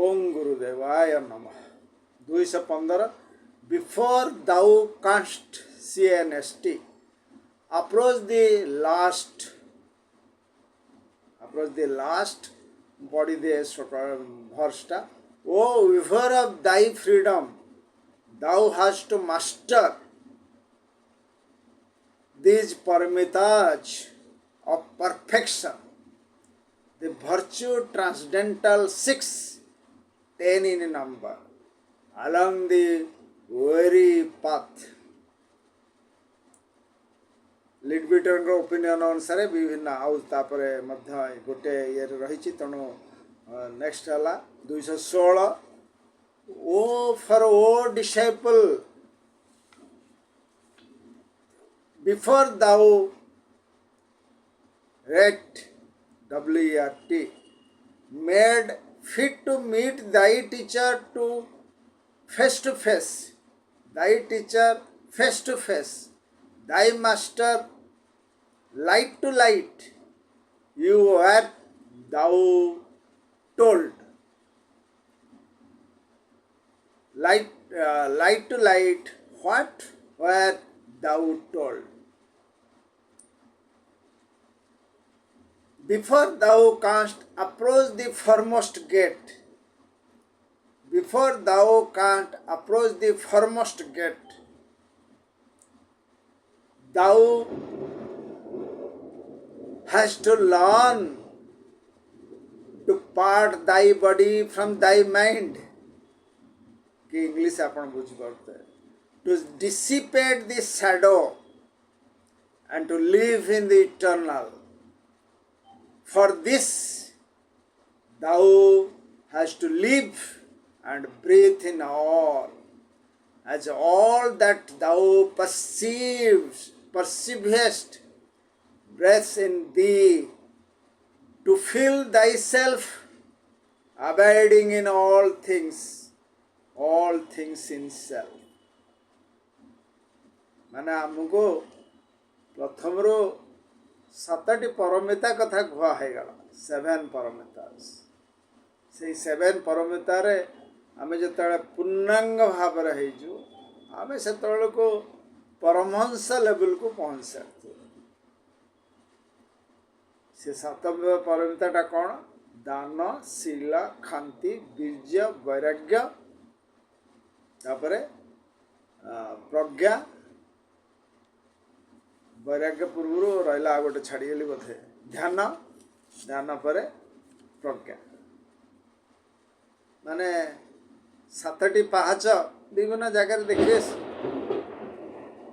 ओम गुरुदेवाय नमः 215 Before thou canst CNST approach the last body the versta. O weaver of thy freedom, thou hast to master these paramitas of perfection, the virtue transcendental 6, 10 in number, along the weary path. Leadbeater opinion अनुसार विभिन्न आउे गोटे ये रही तेणु next है 216 O for O disciple before thou rate WERT made fit to meet thy teacher to face to face thy teacher face to face thy master light to light you were thou told light to light what were thou told before thou canst approach the foremost gate before thou canst approach the foremost gate thou hast to learn to part thy body from thy mind कि English आपण बुझ पाते to dissipate the shadow and to live in the eternal for this thou hast to live and breathe in all as all that thou perceivest breath in thee, to feel thyself abiding in all things in self. माने हमको प्रथम रो 7टी परमिता कथा कुआ है गला 7 परमितास से 7 परमिता रे आमे जतले पूर्णांग भाव रे हेजु आमे सेतले को परमहंस लेवल को पहुंच सकते से 7 परमिताटा कौन दान शील खांति बीर्य वैराग्य तापरे प्रज्ञा वैराग्य पूर्व रहा गोटे छाड़ीगली बोधे ध्यान पर प्रज्ञा माने 7टी पाहाच विभिन्न जगह देखिए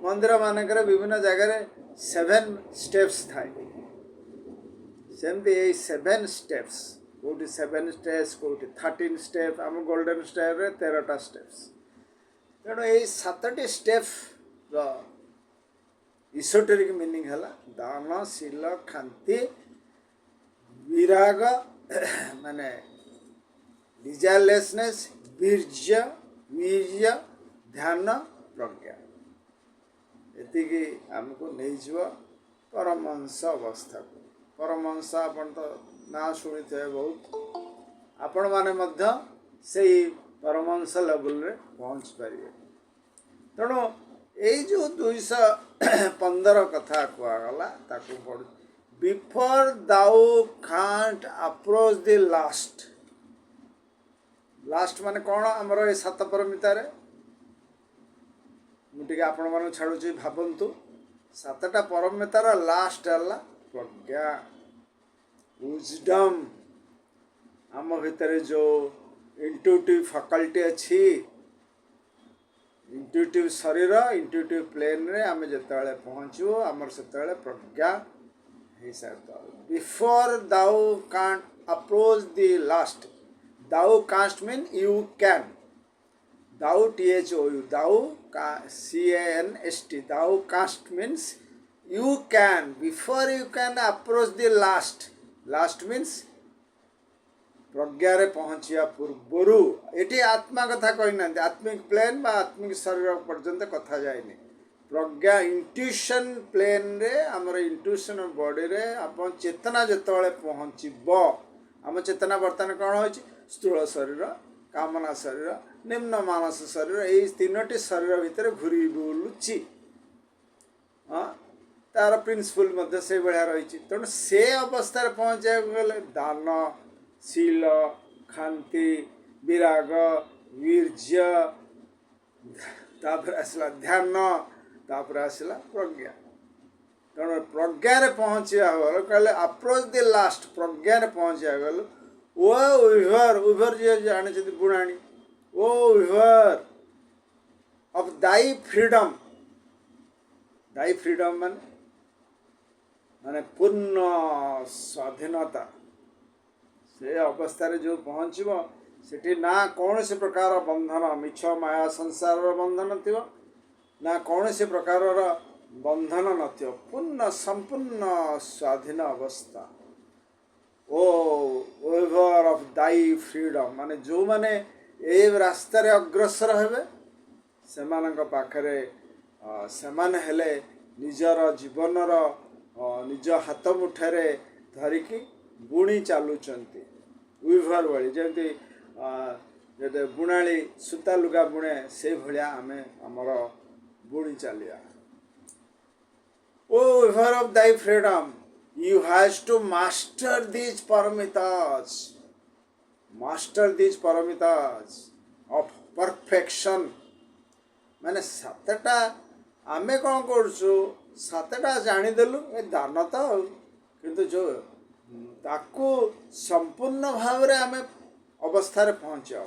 मंदिर मानक विभिन्न जगह 7 स्टेप्स थाए सेमती 7 स्टेप्स कौटी 7 स्टेप्स कौटी 13 स्टेप आम गोल्डन स्टेप रे 13टा स्टेप्स तेणु ये 7टी स्टेप इसोटेरिक मीनिंग है दान शील खांति विराग माने डिजायरलेसनेस वीर्य ध्यान प्रज्ञा एतिकी आमको नहीं जीव परमहंस अवस्था को परमहंस आपण तो ना शुणी थे बहुत आपण माने मध्य से परमहंस लेवल रे पहुँच पारे तेणु यही जो 215 कथा कहगला ताकू पढ़ before thou can't approach the last माने कौन आमर ये 7 परमिता रे मुझे आपण मानू छाड़ुची भावंतु 7टा परमितार लास्ट है प्रज्ञा विजडम आम भितर जो इंट्यूटिव फैकल्टी अच्छी इंट्यूटिव शरीर इंट्यूटिव प्लेन रे आम जिते पहुँचू आमर से प्रज्ञा हो सकता before thou can't approach the last thou canst mean you can thou THOU thou CANST thou canst means you can before you can approach the last means प्रज्ञा रे पहुँचा पूर्वर ये आत्मा कथा कहना आत्मिक प्लेन बा आत्मिक शरीर पर्यंत कथा जाए प्रज्ञा इंट्यूशन प्लेन रे आमर इंट्यूशन बॉडी रे आप चेतना जिते पहुँचब आम चेतना बर्तमान कौन हो स्थूल शरीर कामना शरीर निम्न मानस शरीर यही तीनोटी शरीर भितर घूरी बुलुची हाँ तार प्रिंसिपल से भाया रही तेणु से अवस्था पहुँचा गले दान शील खांति विराग वीर्य तापर आसला ध्यान तापर आसला प्रज्ञा तेणु प्रज्ञार पहुँचा गल कहले अप्रोच द लास्ट प्रज्ञार पहुँचा गल ओ उभर जी जानी बुणाणी ओ उभर ऑफ दाई फ्रीडम माने माने पूर्ण स्वाधीनता से अवस्था जो पहुँचब सेठी ना कौन से प्रकार बंधन मिछ माया संसार बंधन थी ना कौन से प्रकार बंधन न पूर्ण संपूर्ण स्वाधीन अवस्था ओ ओवर ऑफ दाई फ्रीडम माने जो माने ए रास्ता रे अग्रसर हेबे सेमानक पाखरे सेमाने हेले निजर जीवनर निज हाथ मुठे धरिकी बुणी चलुचंती उइभर भली जमती जदे बुणाली सूता लुगा बुणे से भलिया आमे हमर बुणी चलिया ओ weaver of thy freedom you has to master these paramitas of perfection माने सातटा आमे कौन करछु सातटा जानी देलु ए दान तो किंतु जो ताकू संपूर्ण भाव रे आमे अवस्था रे पहुंचा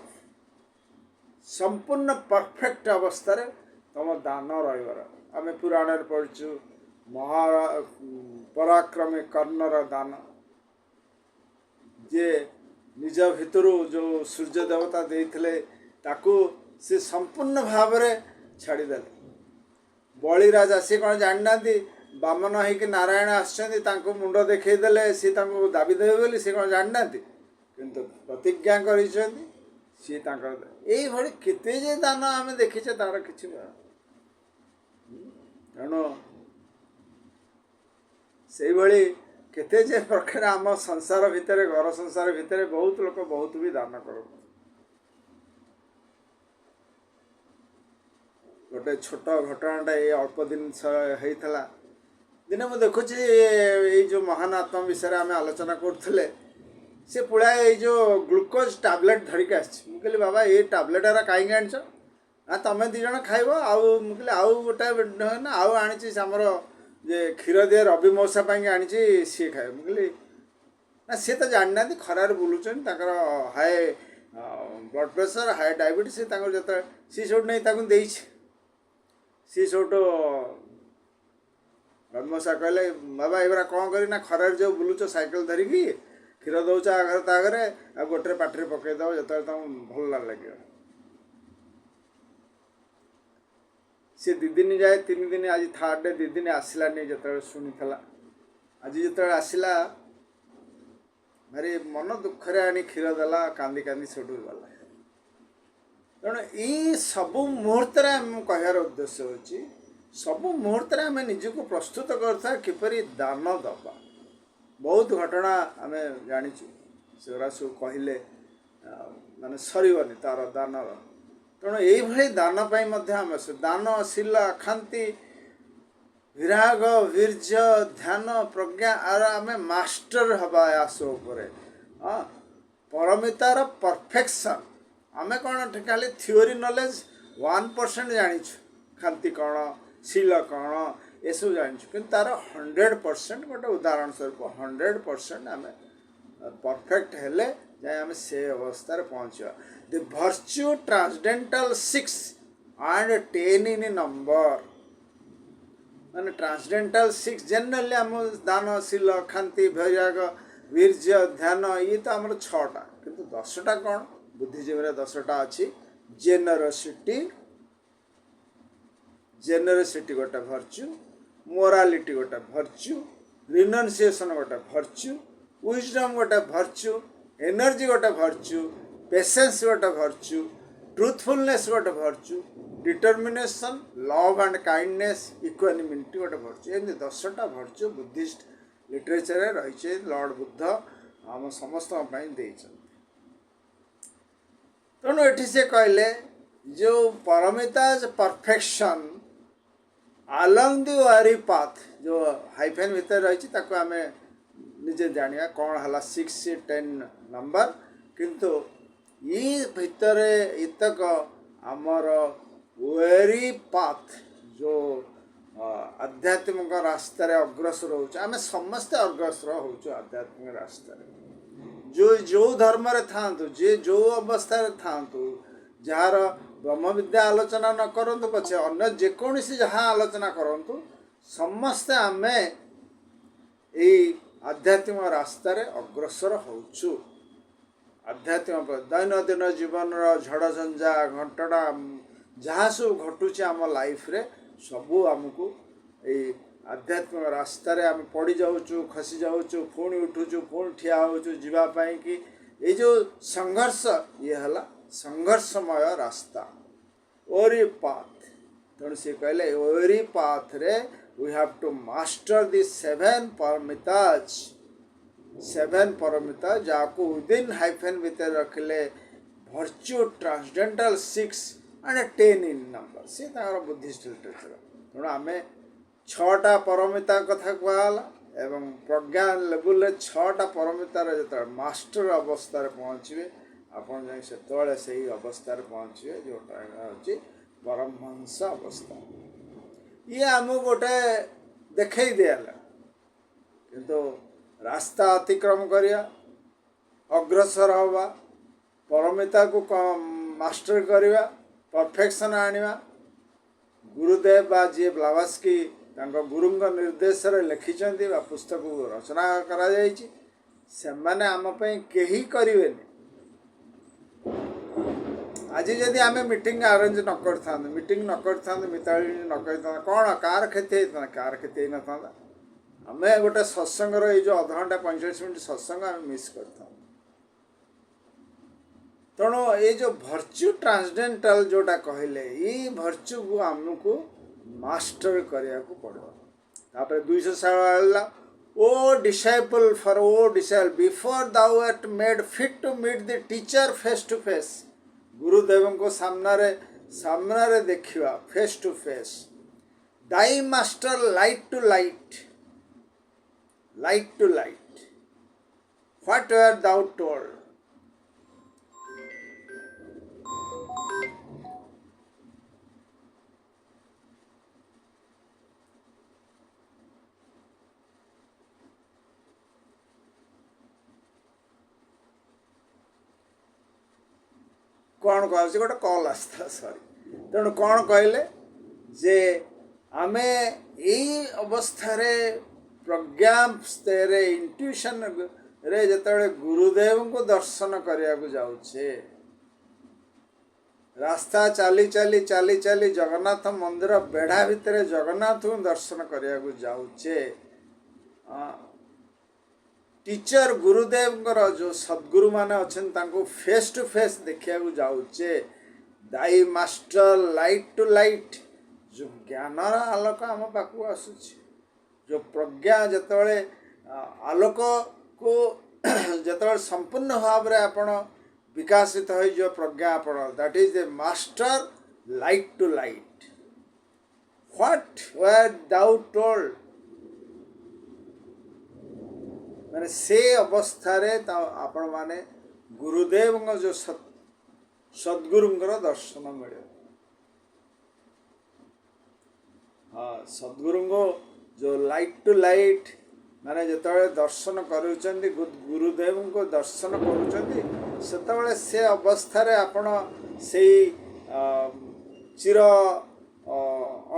संपूर्ण परफेक्ट अवस्था रे तम दान रहिवर आमे पुराण रे पढ़छु पराक्रमी कर्णर दान जे निज भितरु जो सूर्य देवता देइथिले ताकू से संपूर्ण भाव रे छाड़ीदेले बलि राजा सी कौन जानना बामन होइक नारायण आसछन्ति मुंड देखईदेले सी दाबी देवे बोली सी कौन जानना किंतु प्रतिज्ञा करिसेंति सी यही भली केते जे दान आमे देखिछे तार किछि तेणु से भली केते जे प्रकार आम संसार भितर घर संसार भितर बहुत लोक बहुत भी दान कर गोटे छोट घटनाटा ये अल्प दिन होता दिने मुझे देखुची ये जो महान आत्मा विषय आम आलोचना करुले से पुड़ा ये जो ग्लुकोज टैबलेट धरिक आसली बाबा ये टैबलेट एरा कहीं आनच ना तुम दिज खाइब आउ मुझे आउ गोटे ना आउ आनी आमर जे क्षीर दिए रवि मौसा आनी सी खाए मुझे ना सी तो जानना खरार बुलूचन high blood pressure high diabetes जो सी सब नहीं सी सब रवि मौसा कहले बाबा एवरा कौन करी ना खरार जो बुलूच साइकेल धरिकी क्षीर दौच आगे तागे आ गोटे पाटे पकईदेव जो तुम भल लगे सी 2 दिन जाए 3 दिन आज थर्ड डे 2 दिन आसलानी जो शुणी आज जो आसला भारी मन दुखरे आनी क्षीर देला कांदी कांदी सेठू गला तेणु ये सबू मुहूर्त कहार उद्देश्य होची सबू मुहूर्त आम निजक प्रस्तुत करता किपरि दान दबा बहुत घटना आम जाचु सेगुरा सब कहले माने सरबनी तार दानर तेणु यही दान आम दान शील खांति विराग वीर्य ध्यान प्रज्ञा आर आम मास्टर हवा आसो हाँ परमितार परफेक्शन आम कौन खाली थियोरी नॉलेज 1% जानिछु खांति कौन शील कौन ये सब जानिछु कि तार 100% गोटे उदाहरण स्वरूप 100% आम परफेक्ट हेले जाए आम से अवस्था पहुँचा the virtue transcendental 6 and 10 in number माने ट्रांसडेंटल 6 जनरली आम दान शील खांति वैराग वीर्य ध्यान ये तो आम 6टा किंतु 10टा कौन बुद्धिजीवी 10टा अच्छी जेनरसिटी गोटे भर्च्यू मोरालिटी गोटे भर्च्यू रिनंसिएशन गोटे भर्च्यू विजडम गोटे भर्च्यू एनर्जी गोटे भर्च्यू पेशेंस गोटे भर्च्यू ट्रुथफुलनेस गोटे virtue determination love and kindness equanimity गोटे भर्च्यू एमती 10टा virtue Buddhist literature lord Buddha बुद्ध आम समस्त तेणु एठी से कहले जो paramitas perfection along the wary path जो हाइफेन भितर रही ताको आम निजे जानिया कौन हला 6-10 नंबर किंतु ये भितर इतक आमर वेरी पाथ जो आध्यात्मिक रास्तार अग्रसर होमें समस्ते अग्रसर हो आध्यात्मिक रास्तार जो जो धर्म था जे जो अवस्था था जार ब्रह्म विद्या आलोचना न करंतु पछे अन्य जेकोसी जहाँ आलोचना करंतु समस्ते आमे ए आध्यात्मिक रास्तार अग्रसर होचु आध्यात्मिक दैनंदिन जीवन झड़ झंझा घटना जहाँ सब घटुचे आम लाइफ रे सबू आमको ये आध्यात्मिक रास्तार आम पड़ जाऊँ खसी जाऊँ पुणी उठुचु पुणी ठिया होचु जीवाई कि ये जो संघर्ष ये हला संघर्षमय रास्ता ओरी पाथ तेणु सी कहले ओरी पाथ रे we have to master the 7 paramitas 7 paramitas जाको विदिन हाइफेन भीतर रखले virtue transcendental 6 and 10 in number सी बुद्धिस्ट लिटरेचर तेणु आम 6टा परमिता कथा कहला एवं प्रज्ञा लेवल 6टा परमितार जो मास्टर अवस्था पहुँचे आपन जाई से अवस्था पहुँचे जोटा हूँ परमहंस अवस्था ये आम गोटे देखे दिला किंतु रास्ता अतिक्रम करिया अग्रसर हवा परमिता को मास्टर करिया परफेक्शन आनिया गुरुदेव बा जी ब्लावास्की गुरुंग निर्देश लिखिं पुस्तक रचना करा आम कहीं करेनि आज जदि आम मीटिंग अरेंज न कर मीटिंग न कर मिताली न कर कौन कार क्षति होता कार क्षति न था आम गोटे सत्संगर ये जो अध घंटा 45 मिनट सत्संग आम मिस कर तेणु ये जो भर्च्यू ट्रांसडेंटल जोटा कहले ये भर्च्यू को आमको मास्टर करने को पड़ो 200 O disciple for O disciple before thou art made fit to meet the teacher face to face Gurudev को सामने देखा face to face thy master light to light what were thou told कौन कह गोटे कल आसता सॉरी तेणु कौन कहले जे आमे यही अवस्था प्रज्ञा स्तर इंट्यूशन रे जतबे गुरुदेव को दर्शन करने को जाऊे रास्ता चली चली चली चली जगन्नाथ मंदिर बेढ़ा भितर जगन्नाथ को दर्शन करने को जाऊे टीचर गुरुदेव जो सद्गुरु माने अच्छा फेस टू फेस देखा जाऊे दाई मास्टर लाइट टू लाइट जो ज्ञानर आलोक आम पाक आसूची जो प्रज्ञा जिते आलोक को जिते संपूर्ण भाव में आपण विकासित हो प्रज्ञा आपण that is the master light to light what were thou told मैंने से अवस्था आपण माने गुरुदेव जो सद्गुरुंर दर्शन मिले हाँ सद्गुरु जो लाइट टू लाइट माने जिते दर्शन करुँच गुरुदेव को दर्शन करुँच से अवस्था आपण से चिर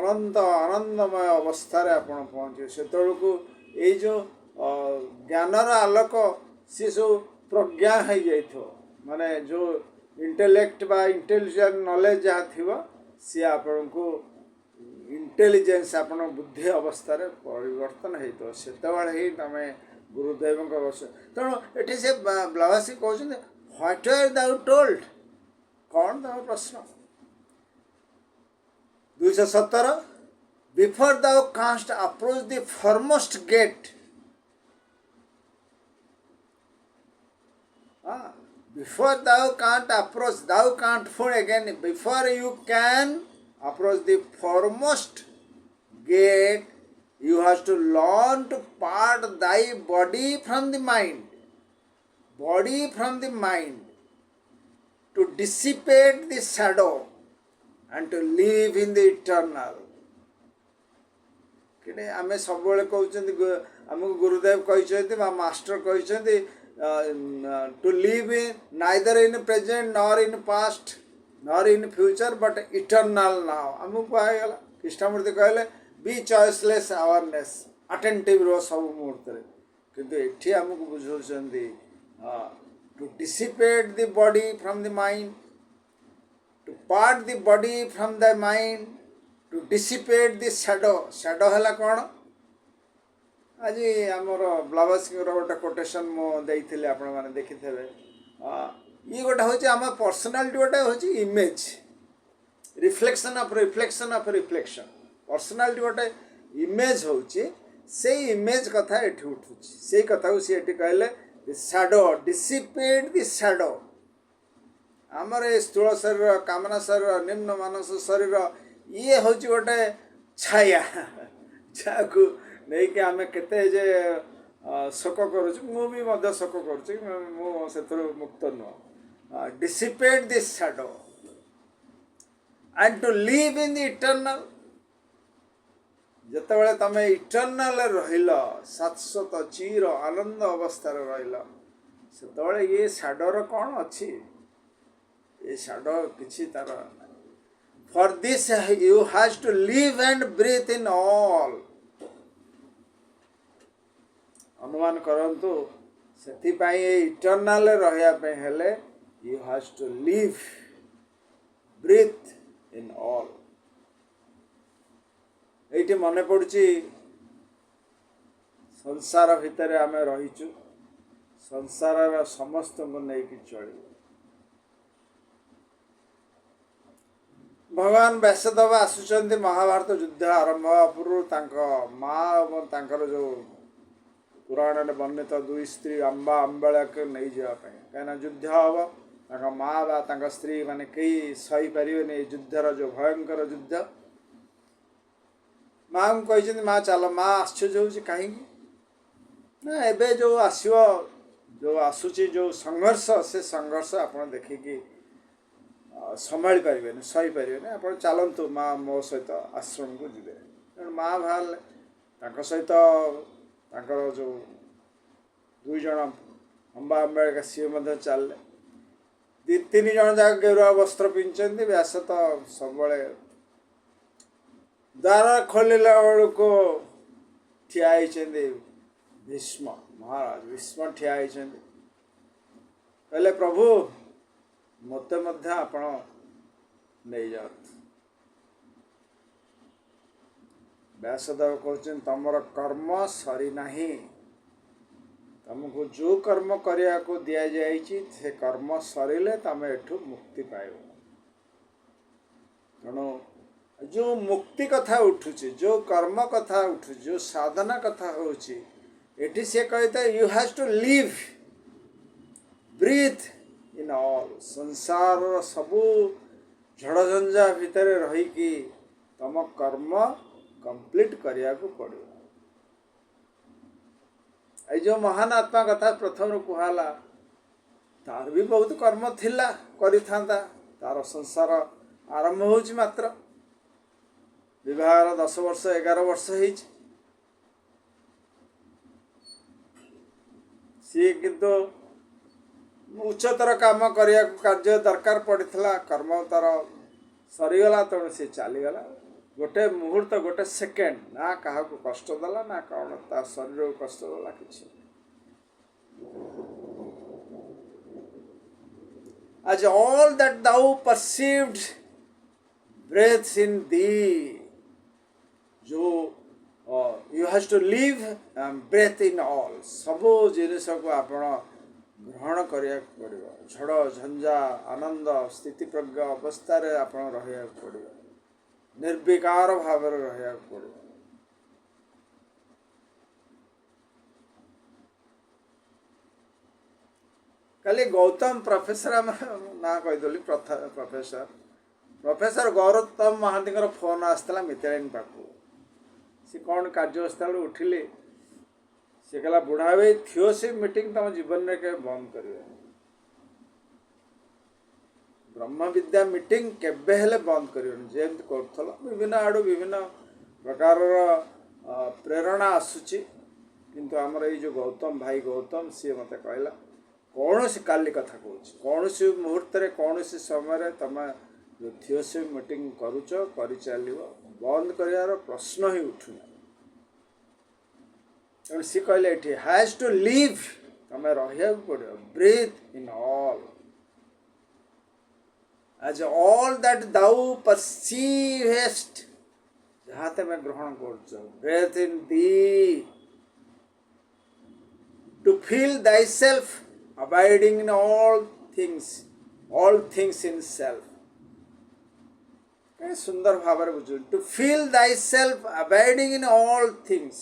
अनंत आनंदमय अवस्था आपण पहुँचे से ये जो ज्ञानर आलोक सी सब प्रज्ञा हो जाइथो माने जो इंटेलेक्ट बा इंटेलिजेंट नॉलेज जहाँ थी सी आपण को इंटेलिजेंस आपण बुद्धि अवस्था परिवर्तन हो से ही तुम गुरुदेव तेणु ये से ब्लावासी कहते व्हाट आर दाउ टोल्ड कौन तुम प्रश्न 217 before thou cast approach the foremost gate Before thou can't approach, thou can't find again, before you can approach the foremost gate, you have to learn to part thy body from the mind. Body from the mind. To dissipate the shadow and to live in the eternal. कि आम सब कहते आमको गुरुदेव कहते master कहते to live in neither in present nor in past nor in future but eternal now आमको कहगला कृष्णमूर्ति कहले बी चॉइसलेस अवेयरनेस अटेंटिव रो सब मुहूर्त किंतु एठी आमको बुझाउछन्ती to dissipate the body from the mind to part the body from the mind to dissipate the shadow है कौन आज आमर ब्लावस्की गोटे कोटेसन मुझे आपण मैंने देखी थे ये गोटे हूँ आम पर्सनालीटी गोटे हूँ image reflection of reflection personality गोटे इमेज हूँ से इमेज कथा ये उठू से कथा को सी कहले शैडो डिसिपेट द शैडो आमर ये स्थूल शरीर कामना शरीर निम्न मानस शरीर ये हूँ गोटे छाया जहाँ को नहीं कि आम केते जे शोक करुँ शोक करूँ मुक्त नुह dissipate this shadow and to live in the eternal जिते तुम इटर्नल रहिल शाश्वत चिर आनंद अवस्था रहिल से ये शैडोर कौन अच्छी ये शैडो किसी तार For this you has to live and breathe in all. अनुमान करंतु सेथिपाई इटर्नल रहिया पे हेले you has to live breathe in all. एठी मने पड़ुची संसार भितर आमे रहिचु संसार समस्त को नहीं कि चली भगवान व्यासदेव आसुचंदी महाभारत युद्ध आरंभ पूर्व माँ जो पुराण वर्णित दुई स्त्री अंबा अंबाड़ा के नहीं जावाई कहीं युद्ध हम माँ बा स्त्री माने कई सही पारे युद्धर जो भयंकर युद्ध माँ को कही माँ चल माँ आश्चर्य हो कहीं ना एबे जो आसो जो आसूची जो संघर्ष से संघर्ष आप देखिकी संभाली पारे सही पारे आप चलतु माँ मो सहित आश्रम को जी माँ बाहर सहित जो दुईज अंबा अंबा सी चलले दी तीन जन जाक गेरुआ वस्त्र पिंधि व्यास तो सब द्वार खोलिला बेलू ठिया भीष्म महाराज भीष्म ठिया कहले प्रभु मत आपण नहीं जात व्यासदेव कहते तमर कर्म सरी नहीं तुमको जो कर्म करने को दिया जाइए से कर्म सरिले तुम एठू मुक्ति पाइब तेणु जो मुक्ति कथा उठुची जो कर्म कथा उठू जो साधना कथा होची एठी से कहते you have to live breathe in all संसार सबू झड़झंझा भितर रहीकि तुम कर्म कंप्लीट करिया को पड़ो ये जो महान आत्मा कथा प्रथम कहला तार भी बहुत कर्म थिला करिथांता तार संसार आरंभ होची मात्र विवाह 10 वर्ष 11 वर्ष होईची सी किंतु उच्चतर काम करने कार्य दरकार पड़ता कर्म तार सरीगला तेणु सी चलीगला गोटे मुहूर्त गोटे सेकेंड ना क्या कष्ट देला ना कौन ता शरीर को कष्ट देला किसी as all that thou perceived breaths in thee जो you have to live breath in all सबो जिनिस को आपण ग्रहण करिया पड़ो झड़ झंझा आनंद स्थिति प्रज्ञ अवस्था रे आपण रहिया पड़ो निर्विकार भाव रहिया पड़ो କାଲି ଗୌତମ ପ୍ରଫେସର ଆମ ନାଁ କହିଦେଲି ପ୍ରଫେସର ପ୍ରଫେସର ଗୌତମ ମହାନ୍ତିଙ୍କର ଫୋନ୍ ଆସିଥିଲା ମିତାଳିନୀ ପାଖକୁ। ସେ କ'ଣ କାର୍ଯ୍ୟବସ୍ଥା ବେଳୁ ଉଠିଲେ, ସେ କହିଲା ବୁଢ଼ା ଭାଇ ଥିଓସିଫ୍ ମିଟିଂ ତମ ଜୀବନରେ କେବେ ବନ୍ଦ କରିବେନି। ବ୍ରହ୍ମ ବିଦ୍ୟା ମିଟିଂ କେବେ ହେଲେ ବନ୍ଦ କରିବନି, ଯେମିତି କରୁଥିଲ। ବିଭିନ୍ନ ଆଡ଼ୁ ବିଭିନ୍ନ ପ୍ରକାରର ପ୍ରେରଣା ଆସୁଛି, କିନ୍ତୁ ଆମର ଏଇ ଯେଉଁ ଗୌତମ ଭାଇ ଗୌତମ ସିଏ ମୋତେ କହିଲା କୌଣସି, କାଲି କଥା କହୁଛି, କୌଣସି ମୁହୂର୍ତ୍ତରେ କୌଣସି ସମୟରେ ତମେ ଯେଉଁ ଥିଓସିଫ୍ ମିଟିଂ କରୁଛ କରିଚାଲିବ, ବନ୍ଦ କରିବାର ପ୍ରଶ୍ନ ହିଁ ଉଠୁନି। ତେଣୁ ସିଏ କହିଲେ ଏଠି ହ୍ୟାଜ୍ ଟୁ ଲିଭ୍, ତମେ ରହିବାକୁ ପଡ଼ିବ। Breathe in all as all that thou perceivest, ଯାହା ତମେ ଗ୍ରହଣ କରୁଛ। breath in thee, to feel thyself abiding in all things in self। କେତେ ସୁନ୍ଦର ଭାବରେ ବୁଝୁ, to feel thyself abiding in all things।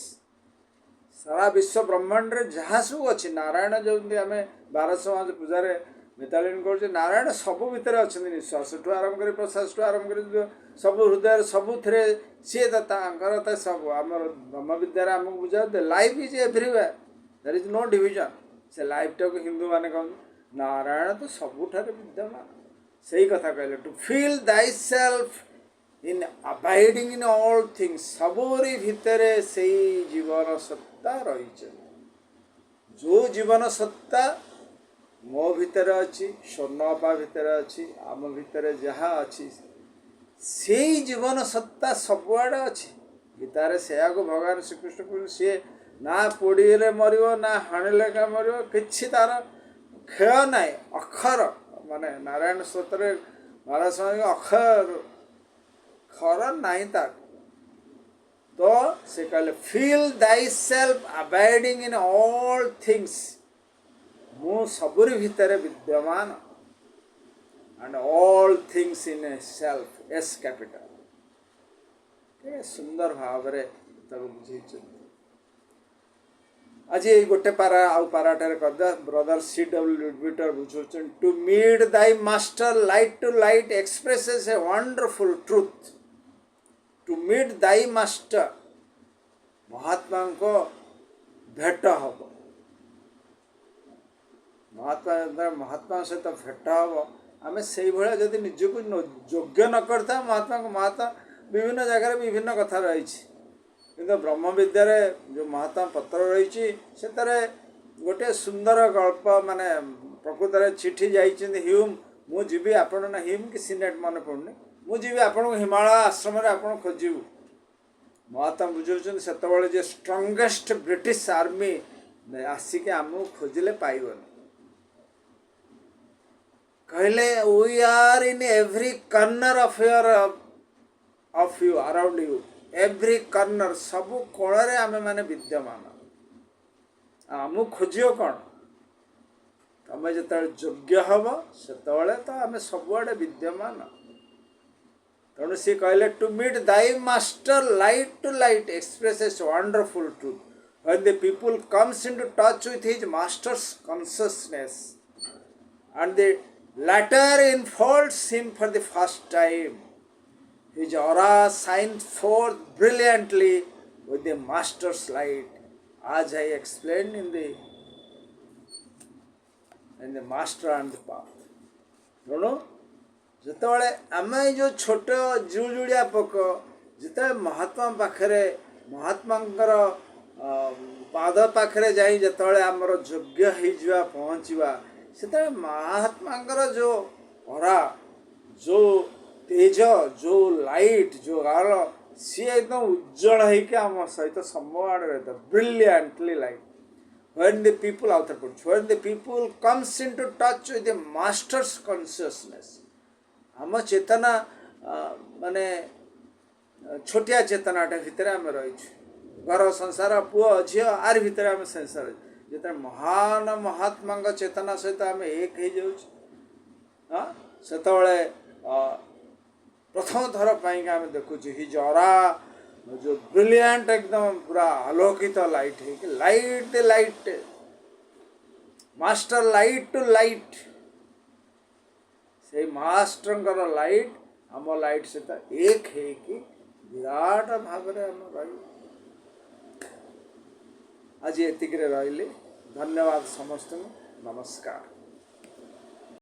ସାରା ବିଶ୍ୱ ବ୍ରହ୍ମାଣ୍ଡରେ ଯାହା ସବୁ ଅଛି, ନାରାୟଣ ଯେମିତି ଆମେ 1200 ପୂଜାରେ ମିତାଳିନୀ କରୁଛେ, ନାରାୟଣ ସବୁ ଭିତରେ ଅଛନ୍ତି। ନିଶ୍ୱାସଠୁ ଆରମ୍ଭ କରି ପ୍ରଶ୍ୱାସଠୁ ଆରମ୍ଭ କରି ସବୁ ହୃଦୟରେ ସବୁଥିରେ ସିଏ ତାଙ୍କର ତ ସବୁ। ଆମର ବ୍ରହ୍ମ ବିଦ୍ୟାରେ ଆମକୁ ବୁଝାଉ life is everywhere, there is no division. ସେ ଲାଇଫ୍ଟାକୁ ହିନ୍ଦୁମାନେ କହନ୍ତି ନାରାୟଣ ତ ସବୁଠାରେ ବିଦ୍ୟମାନ। ସେଇ କଥା କହିଲେ, to feel thyself in abiding in all things, ସବୁରି ଭିତରେ ସେଇ ଜୀବନ ସତ୍ତା ରହିଛନ୍ତି। ଯେଉଁ ଜୀବନ ସତ୍ତା ମୋ ଭିତରେ ଅଛି, ସ୍ୱର୍ଣ୍ଣପା ଭିତରେ ଅଛି, ଆମ ଭିତରେ ଯାହା ଅଛି, ସେଇ ଜୀବନ ସତ୍ତା ସବୁଆଡ଼େ ଅଛି। ଗୀତାରେ ସେୟାକୁ ଭଗବାନ ଶ୍ରୀକୃଷ୍ଣ କହୁଛନ୍ତି, ସିଏ ନା ପୋଡ଼ିଲେ ମରିବ, ନା ହାଣିଲେ କା ମରିବ, କିଛି ତାର କ୍ଷୟ ନାହିଁ। ଅକ୍ଷର ମାନେ ନାରାୟଣ ସ୍ତୋତ୍ରରେ ମହାରାଜ ଅକ୍ଷର ନାହିଁ ତାର। ତ ସେ କହିଲେ feel thy self abiding in all things, ମୁଁ ସବୁରି ଭିତରେ ବିଦ୍ୟମାନ। And all things in a self, S capital. କେତେ ସୁନ୍ଦର ଭାବରେ ତାକୁ ବୁଝେଇଛନ୍ତି। ଆଜି ଏଇ ଗୋଟେ ପାରା ଆଉ ପାରାଟାରେ କରିଦେବା। Brother C.W. Whittier ବୁଝଉଛନ୍ତି, to meet thy master light to light expresses a wonderful truth. To meet thy master, ମହାତ୍ମାଙ୍କ ଭେଟ ହବ। ମହାତ୍ମାଙ୍କ ସହିତ ଭେଟ ହବ। ଆମେ ସେଇଭଳିଆ ଯଦି ନିଜକୁ ଯୋଗ୍ୟ ନ କରିଥାଉ ମହାତ୍ମା ବିଭିନ୍ନ ଜାଗାରେ ବିଭିନ୍ନ କଥା ରହିଛି, କିନ୍ତୁ ବ୍ରହ୍ମ ବିଦ୍ୟାରେ ଯେଉଁ ମହାତ୍ମା ପତ୍ର ରହିଛି ସେଥିରେ ଗୋଟିଏ ସୁନ୍ଦର ଗଳ୍ପ, ମାନେ ପ୍ରକୃତରେ ଚିଠି ଯାଇଛନ୍ତି ହ୍ୟୁମ୍, ମୁଁ ଯିବି ଆପଣ ନା ହ୍ୟୁମ୍ କି ସିନେଟ୍ ମନେ ପଡ଼ୁନି, ମୁଁ ଯିବି ଆପଣଙ୍କୁ ହିମାଳୟ ଆଶ୍ରମରେ ଆପଣ ଖୋଜିବୁ। ମହାତ୍ମା ବୁଝାଉଛନ୍ତି ସେତେବେଳେ ଯେ ଷ୍ଟ୍ରଙ୍ଗେଷ୍ଟ ବ୍ରିଟିଶ ଆର୍ମି ଆସିକି ଆମକୁ ଖୋଜିଲେ ପାଇବନି। କହିଲେ we are in every corner of you around you, every corner, सबु कोणरे आमे माने विद्यमान। आमु खोजियो कौन, तमें जो योग्य हम सेतबले तो आमे सबुआडे विद्यमान। तेणु सी कहले to meet thy master light to light expresses wonderful truth, when the people comes into touch with his master's consciousness and the latter enfolds him for the first time. His aura shines forth brilliantly with the master's light, as I explained in the master and the path. ତେଣୁ ଯେତେବେଳେ ଆମେ ଯେଉଁ ଛୋଟ ଜୁଳୁଜୁଳିଆ ପୋକ ଯେତେବେଳେ ମହାତ୍ମା ପାଖରେ, ମହାତ୍ମାଙ୍କର ପାଦ ପାଖରେ ଯାଇ ଯେତେବେଳେ ଆମର ଯୋଗ୍ୟ ହେଇଯିବା, ପହଞ୍ଚିବା, ସେତେବେଳେ ମହାତ୍ମାଙ୍କର ଯେଉଁ ଅରା, ଯେଉଁ ତେଜ, ଯେଉଁ ଲାଇଟ୍, ଯେଉଁ ଆଲୋ, ସିଏ ଏକଦମ ଉଜ୍ଜଳ ହେଇକି ଆମ ସହିତ ସବୁଆଡ଼େ ରହିଥାଏ, ବ୍ରିଲିଆଣ୍ଟଲି ଲାଇଟ୍। When the people, ଆଉଥରେ ପଢ଼ୁଛୁ, when the people comes into touch with the master's consciousness, ଆମ ଚେତନା ମାନେ ଛୋଟିଆ ଚେତନାଟା ଭିତରେ ଆମେ ରହିଛୁ, ଘର ସଂସାର ପୁଅ ଝିଅ ଆରି ଭିତରେ ଆମେ ସଂସାର। ଯେତେବେଳେ ମହାନ ମହାତ୍ମାଙ୍କ ଚେତନା ସହିତ ଆମେ ଏକ ହେଇଯାଉଛୁ, ସେତେବେଳେ ପ୍ରଥମ ଥର ପାଇଁକା ଆମେ ଦେଖୁଛୁ ହିଜ୍ ଅରା, ଯେଉଁ ବ୍ରିଲିଆଣ୍ଟ ଏକଦମ ପୁରା ଆଲୋକିତ ଲାଇଟ୍ ହେଇକି, light master light to light से मास्टर लाइट आम लाइट सहित एक है कि विराट भाव में आम रही आज एतिक रही धन्यवाद समस्त नमस्कार।